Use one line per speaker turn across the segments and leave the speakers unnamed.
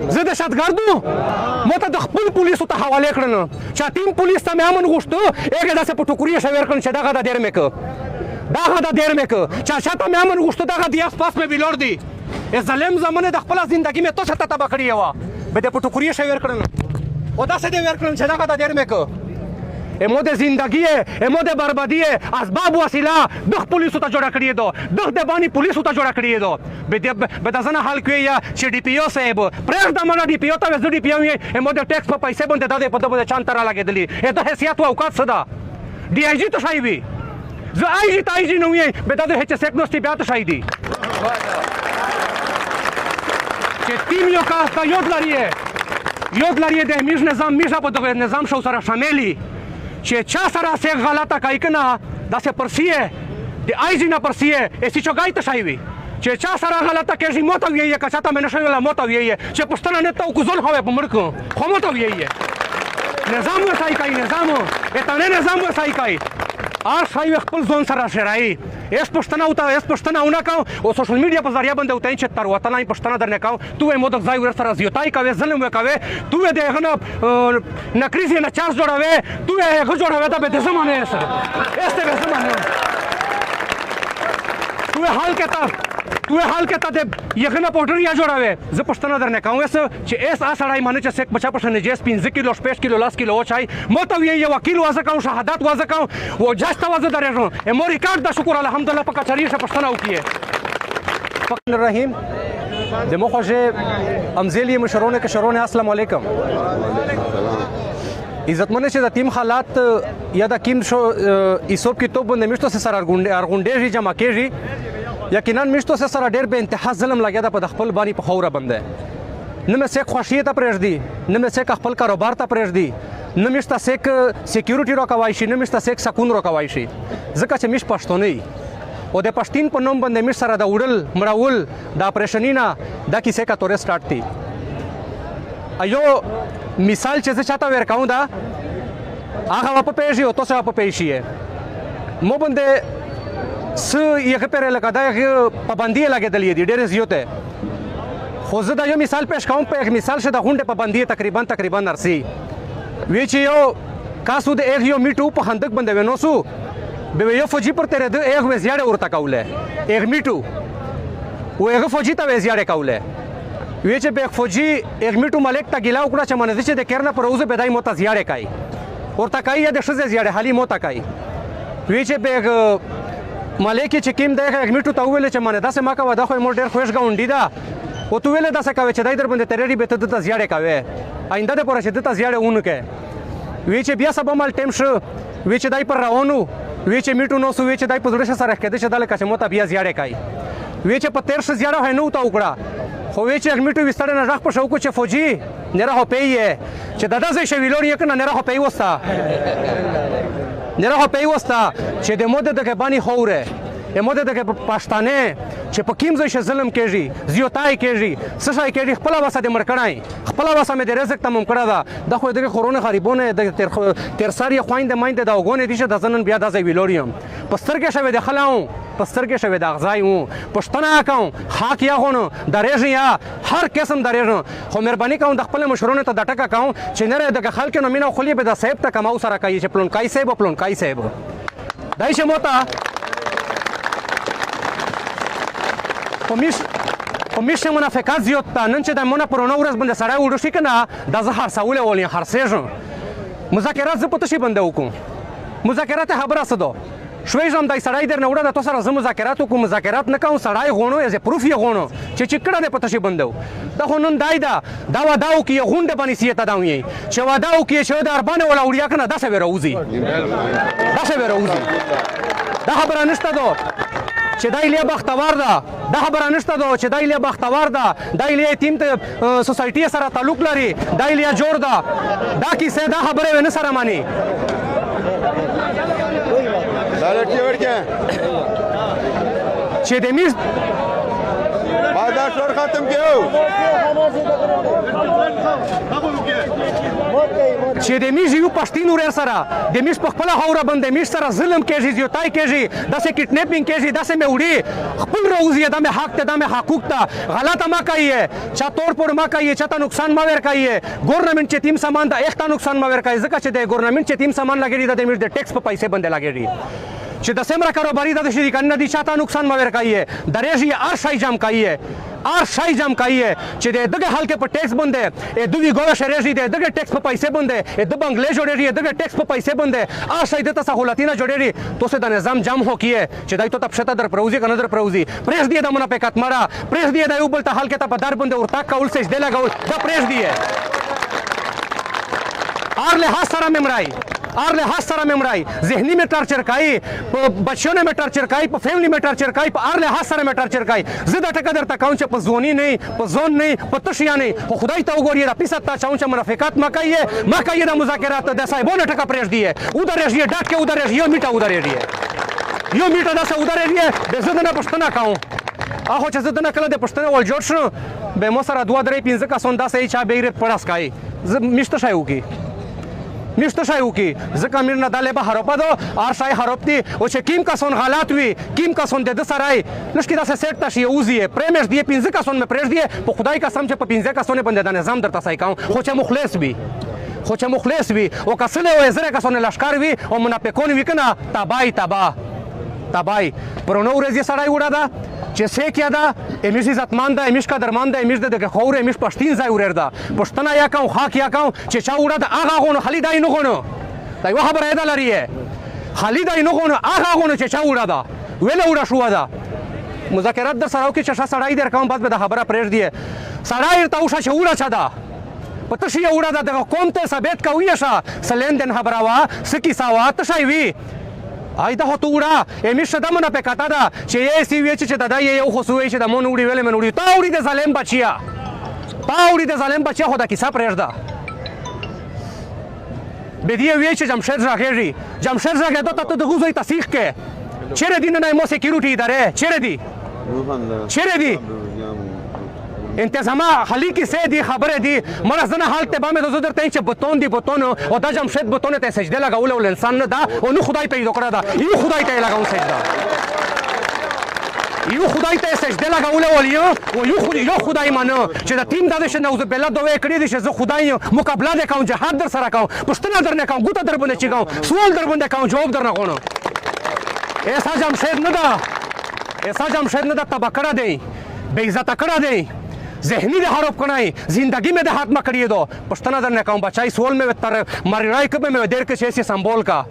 زه دهشتګردو ماته د خپل پولیسو ته حواله کړل چې ټیم پولیس ته مې امن غوښتو هغه داسې په ټوکري شویر کړل چې دغه د ډېر مې که دغه د ډېر مې که چې شاته مې امن غوښتو دغه د آس پاس مې ویلور دی ظالم زمانه د خپله زندګي مې تو ته تباه کړې وه به د په ټوکري شویر کړل او داسې دې ویر کړل چې دغه د ډېر مې که امو د زندگی امو د بربادی اسباب وسیله دغ پولیسو ته جوړه کړې ده دغ د باندې پولیسو ته جوړه کړې ده به د ځنه حال کوي چې ډي پی او صاحب پرېږده مړه ډي پی او ته زه ډي پی او یې امو د ټیکس په پیسې باندې دا دی په دغه چان ته رالګېدلي د حیثیت او اوقات څه ده ډي آی جي ته شی وي زه آی جي ته آی جي نه ویم به دا د هیچ سیک نوستي بیا ته شی دي چې ټیم یو کار ته یاد لري د میز نظام میزه په دغه نظام شو سره شاملي چې چا سره سه غلطه کوي کنه داسې پرسیه د آی جی نه پرسیه اسی چوګای ته شای وي چې چا سره غلطه کوي موته ویي که چاته مې نشي ولا موته ویي چې پښتنه نه تو کوزل خو په مړکو خو موته ویي نظام وسای کوي نظام اته نظام وسای کوي ار شای خپل ځون سره شرای اس پښتنه او ته اس پښتنه او نه کو او سوشل میډیا په ذریعہ باندې وته چې تر وطن پښتنه درنه کو تو مو د ځای ور سره زیاتای کوي ظلم وکوي تو دې غنه نکریزه نه چارج جوړاوي تو هغه جوړاوي دا به زمانه سره este به زمانه تو حال کې ته یغنه پورټر یا جوړاوي زه پښتنه درنه کوم چې اس اسړای مانه چې سک بچا پښنه جس 15 کیلو 5 کیلو 10 کیلو چای موته یو وکیل وازه کوم شهادت وازه کوم و جاسته وازه درېږم مو ریکارډ د شکر الحمدلله په کچاري شه پښتنه وکړي فقط الرحیم د مخوجه امزلی مشرونه که شرونه السلام علیکم عزتمنه چې د تیم حالات یا د کیم شو ایسوب کې تو باندې مشتو سره ارغونډې جمع کېږي یقینا مشتو سره ډېر به انتها ظلم لګیا ده په خپل باندې په خوره باندې نه مې سیک خوشی ته پرېږدي نه مې سیک خپل کاروبار ته پرېږدي نه مې ستا سیک سکیورټي راکوای شي نه مې ستا سیک سکون راکوای شي ځکه چې مش پښتوني او د پښتين په نوم باندې مش سره د وړل مړول د اپریشنینا د کیسه کا تورې سٹارټ تي ایو مثال چې چاته ورکاو دا هغه په پیژي او تاسو په پیژي مو باندې س یې په لکه دا پابندي لګېدلې دي ډېر زیاته خو زه دا یو مثال پېښ کوم په یک مثال شه د غونډه پابندي تقریبا نرسي وی چې یو کاسو د یو میټو په خندق باندې ونوسو به یو فوجي پر تر د یو وزیاړه ورته کوله یک میټو و یو فوجي ته وزیاړه کوله وی چې به فوجي یک میټو ملک ته ګیلا وکړه چې منځ چې د کېرنه پر اوسه بدای مو ته زیاړه کوي ورته کوي د شزه زیاړه حالي مو ته کوي وی چې به ملک چې کیم د یک میټو ته ویل چې منه داسې ما کا ودا خو مو ډېر خوښ غونډی دا او تو ویل داسې کوي چې دای در باندې ترېری به ته د زیاړه کوي آینده د پوره شدت زیاړه اونکه وی چې بیا سبا مال ټیم شو وی چې دای پر روانو وی چې میټو نو سو وی چې دای په ځړشه سره کېده چې دل کچ مو ته بیا زیاړه کوي وی چې په 13 زیاړه هنو ته وکړه خو وی چې میټو وستړ نه راخ په شو کو چې فوجي نه راو پیه چې ددا زې شویلور یک نه راو پی وستا نه راو پی وستا چې د مود د باندې خوره اموده د پښتانه چې په کیم ځای ظلم کېږي زیاتای کېږي سشای کېږي خپل واسه د مرکړای خپل واسه مې د رزق تمام کړه دا د خو د خورونه غریبونه د تر ساری خويند مایند دا وګونه دي چې د ځنن بیا د ځای ویلوریم پسترګه شوی د خلاو پسترګه شوی د غزای وو پښتنه کوم حق یا غونو درېږي یا هر قسم درېږي خو مهرباني کوم د خپل مشرونو ته د ټکا کوم چې نه د خلک نو مینه خلی به د صاحب ته کماو سره کوي چې پلون کای صاحب دای شه موتا Pomišljamo na fekat zjota, nînce da mona porona urăz bânde sarai uruși că na, da zahar saule olin harsejun. Muzakerat zăpătă și bânde ucu. Muzakerat habra să do. شویجم دای سړای در نه وړه د تاسو سره زمو مذاکرات کوم مذاکرات نه کوم سړای غونو از پروف یې غونو چې کړه د پته شي بندو دا خو نن دای دا وداو کې غونډه باندې سیته دا وی چې وداو کې چې د اربانه ولا وړیا کنه دا څه وروزي دا خبره نشته دو چې دای له بختوار ده دا خبره نشته دو چې دای له بختوار ده دای له تیم ته سوسایټي سره تعلق لري دای له جوړ ده دا کیسه دا خبره ونه سره مانی
دالتی ورکه
چې د میز
بازار شور ختم کیو
چې د میش یو پښتون ور سره د میش په خپل هوره باندې میش سره ظلم کېږي زیاتای کېږي داسې کډنیپینګ کېږي داسې مې وړي خپل روزي د مې حق ته د مې حقوق ته غلطه ما کوي چا تور پر ما کوي چا ته نقصان ما ور کوي ګورنمنت چې تیم سامان د اخته نقصان ما ور کوي ځکه چې د ګورنمنت چې تیم سامان لګړي د میش د ټیکس په پیسې باندې لګړي چې د سمرا کاروباري د شری کنه دي چاته نقصان ما ور کوي درېږي ار شای جام کوي چې دغه حال کې په ټیکس باندې دوی ګوره شریږي دغه ټیکس په پیسې باندې د بنگلې جوړېږي دغه ټیکس په پیسې باندې ار شای د تسهولاتینه جوړېږي تو سه د نظام جام هو کیه چې دای ته پښته در پروزي کنه در پروزي پریس دی د مونږ په کټمرا پریس دی د یو بل ته حال کې ته په در باندې ورتا کول سجده لګول دا پریس دی ار له سره ممرای ذهنی میں ٹارچر کای بچوں میں ٹارچر کای فیملی میں ٹارچر کای ار له سره میں ٹارچر کای زدا ټکا در تکاون چې په زونی نه په زون نه په تشیا نه خو خدای ته وګوري را پیسه تا چاون چې منافقت مکایې د مذاکرات د صاحبونو ټکا پرېږ دی ودرېږي ډاک کې ودرېږي یو میټه داسه ودرېږي د زده نه پښتنه کاو اخو چې زده نه کله د پښتنه ول جوړ شو به مو سره 2 3 5 کسون داسې چا بیره پړاس کای ز میشته شای وکي ځکه میر نه داله به هروپا دو ار شای هروپتی او چې کیم کسون غلط وي کیم کسون د سرای لشکې داسې سیټ تشي اوزي پریمش دی 15 کسون مې پرېږ دی په خدای قسم چې په 15 کسون باندې د نظام درته سای کوم خو چې مخلص وي او کسله او زره کسون لشکار وي او منافقون وي کنه تبای پرونو ورځ سړی وړه ده چې سیکیا ده امیش عزتمند ده امیش قدرمند ده امیش د خور امیش پښتین ځای ورېر ده پښتنه یا کوم خاک یا کوم چې چا وړه ده هغه غونو خالي دای نه غونو دا یو خبره ده لري خالي دای نه غونو هغه غونو چې چا وړه ده ویله وړه شو ده مذاکرات در سره کې چې سړی در کوم بعد به د خبره پرېږ دی سړی ته وشه چې وړه چا ده پته شي وړه ده د قوم ته ثابت کوي شه سلندن خبره وا سکی ساوا تشای وی آیدا هتو وړه امیش دمنه په کاته ده چې یې سی وی چې ددا یو خو سوي چې د مون وړي ویل من وړي تا وړي د ظالم بچیا خو د کیسه پرېږده به دی وی چې جمشید راغی ته د غوزي تصحیح کې چیرې دین نه مو سکیورټي اداره چیرې دی انتظاما خالی کی سه دی خبره دی مړه زنه حالت به مې د زړه ته چې بوتون او دا جمشید بوتون ته سجده لګول ول انسان نه دا او نو خدای پیدا کړی دا یو خدای ته لګاو سجده یو خدای ته سجده لګول ول یو خدای مانو چې د تیم د نوز بلا دوه کړی دي چې زه خدای مقابله د کوم جهاد در سره کوم پښتنه در نه کوم ګوته در باندې چیګم سوال در باندې کوم جواب در نه غونو ایسا جمشید نه دا تبکړه دی بے عزت کړه دی ذهنی ده حروف کنای زندگی में ده हाथ में करिए दो पश्तना दर ने कहूं बचाई सोल में तर मरिराई कब में देर के ऐसे संबोल का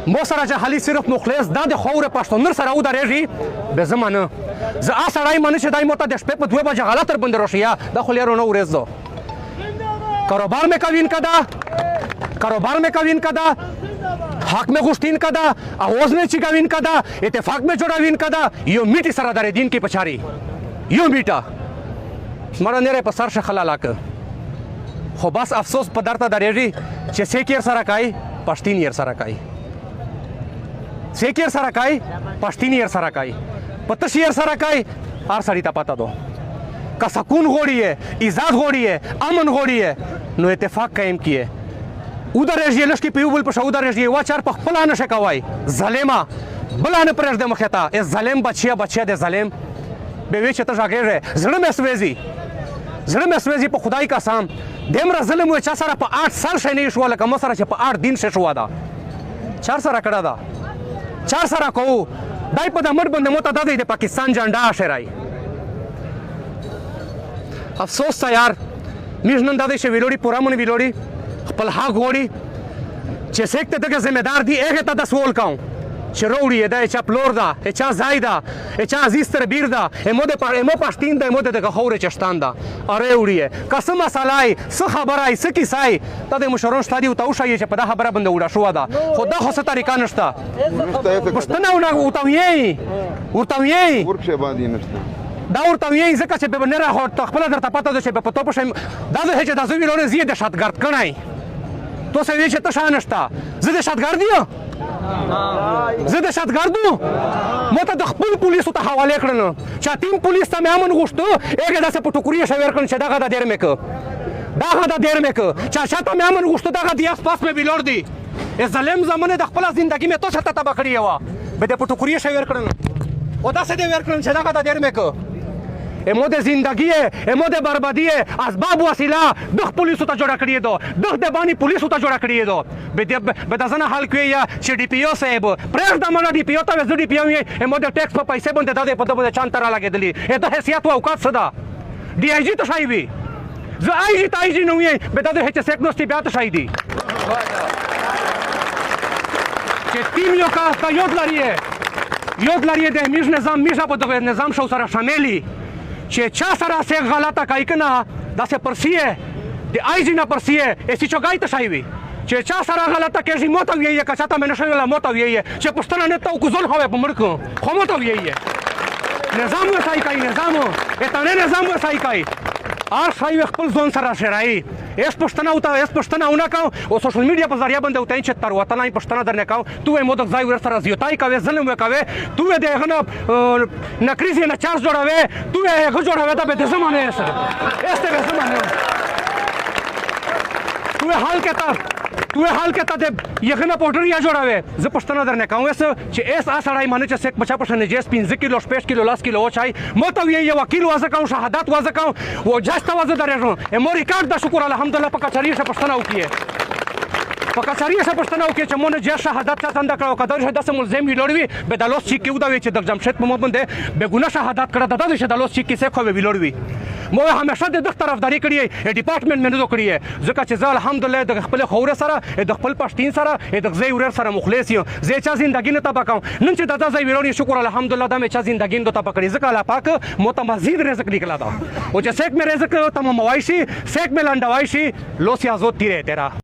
मो सरा जे हाली सिर्फ मुखलेस दा दे खौरे पश्तो नर सरा उदा रेजी बे जमाने ज आ सराई मन से दाई मोता देश पे 2 बजे गलत बंद रोशिया दा खलियारो नो उरेज दो कारोबार में कविन कदा हक में गुस्तीन कदा आवाज में चिगाविन कदा इत्तेफाक में जोड़ाविन कदा यो मीठी सरा दरे दिन की पछाड़ी यो मीठा مړه نره په سر شخلا لاک خو بس افسوس په درته درېږي چې سیکیر سره کوي پښتین ير سره کوي پته شیر سره کوي هر سړی ته پته دو کا سکون غوړي عزت غوړي امن غوړي نو اتفاق قائم کیه ودرېږي لشکې په یو بل په شو ودرېږي وا چار په خپل نه شکوي ظالما بلانه پرېږ د مخته ای ظالم بچیا د ظالم به وی چې ته ژغېږې زړه مې سوځي په خدای قسم دمره ظلم و چا سره په 8 سال شې نه شو لکه مو سره چې په 8 دین شې شو دا 4 سره کړه دا 4 سره کو دای په د مړ باندې مو ته د پاکستان جنډا شرای افسوس تا یار میژ نن د دې ویلوړي پورا مونږ ویلوړي خپل حق غوړي چې سکته دغه ذمہ دار دی هغه ته د سوال کوم چې وروړي دا چا پلور دا چا زایدا چا عزیز تر بیر دا امو پښتین دا امو د خورې چشتان دا اره وړي قسم مسالای څه خبرای څه کیسای ته د مشرون شتادي او توشای چې په دا خبره باندې وډا شو دا خدا خو څه طریقه نشته پښتنه ونه ورتاوی ورکشه باندې نشته دا ورتاوی ځکه چې به نه راخور خپل درته پته ده چې په پتو پښه دا د هچ د زویلونه زیاده شتګرد کړای تو څه وی چې ته شانشتا زه د شتګرد یم زه د شتګردو مته د خپل پولیسو ته حواله کړل چې تیم پولیس ته مې امن غوښتو هغه داسې په ټوکري شویر کړل چې دغه د ډیر مې دغه د دیر مې که چا شاته مې امن غوښته دغه د آسپاس مې بلور دی ظالم زمانه د خپله زندګي مې تو شاته تباه کړې وه به دې په ټوکریې شی ویر کړن او داسې دې ویر کړن چې دغه د دیر مې که امو د زندگی امو د بربادی اسباب وسیله دغ پولیسو ته جوړه کړې دو دغ د باندې پولیسو ته جوړه کړې دو به د ځنه حال کوي چې ډي پی او صاحب پرېږده مړه ډي پی او ته زه ډي پی او یې امو د ټیکس په پیسې باندې دا د په دغه چان ته رالګېدلي د حیثیت او اوقات څه ده ډي آی جي ته شی وي زه آی جي ته آی جي نه ویم به دا د هیچ سیک نوستي بیا ته شی دي چې ټیم یو کار ته یاد لري د میش نظام میشه په دغه نظام شو سره شاملي چې چا سره سه غلطه کوي کنه داسې پرسیه د آی جي نه پرسیه اسی چوکای ته شای وي چې چا سره غلطه کوي موته ویي که چاته مې نشوي ولا موته ویي چې پښتنه نه تو کو ځل خو په مرکو خو موته ویي نظام وسای کوي نظام اتنه نظام وسای کوي ار شای خپل ځون سره شرای اس پښتنه ونه کو او سوشل میډیا په ذریعہ باندې وتاین چې تر وطن نه پښتنه درنه کو تو مو د ځای ور سره زیاتای کوي ظلم وکوي تو دې غنه نکریزي نه چارج جوړاوي تو یې جوړاوي دا به زمانه سره este به زمانه تو حال کې ته د یغنه پاوډر یا جوړاوي زه پښتنه درنه کوم چې اس اسړای مانه چې سیک بچا پښنه جس 15 کیلو 5 کیلو 10 کیلو وچای مو ته یې وکیل وازه کوم شهادت وازه کوم او جاسته وازه درېږم مو ریکارډ د شکر الحمدلله په کچاري شه پښتنه وکي په کچاري شه پښتنه وکي چې مونږ جه شهادت چا څنګه کړو کدر شه داسې ملزم ویلوړوي به د لوس چې کیو دا وی چې د جمشید په مو باندې به ګونه شهادت کړه د دې د لوس چې کیسه خو ویلوړوي مو همیشه د طرفداري کړی ډپارټمنټ مې نه کړی ځکه چې زه الحمدلله د خپل خوره سره د خپل پښتين سره د غزي ورر سره مخلص یم زه چا زندګی نه تبا کوم نن چې د ځای ویلونی شکر الحمدلله د مې چا زندګی نه تبا کړی ځکه الله پاک متمزید رزق نکلا دا او چې سیک مې رزق تم موایشي سیک مې لنډوایشي لوس یا زو تیرے تیرا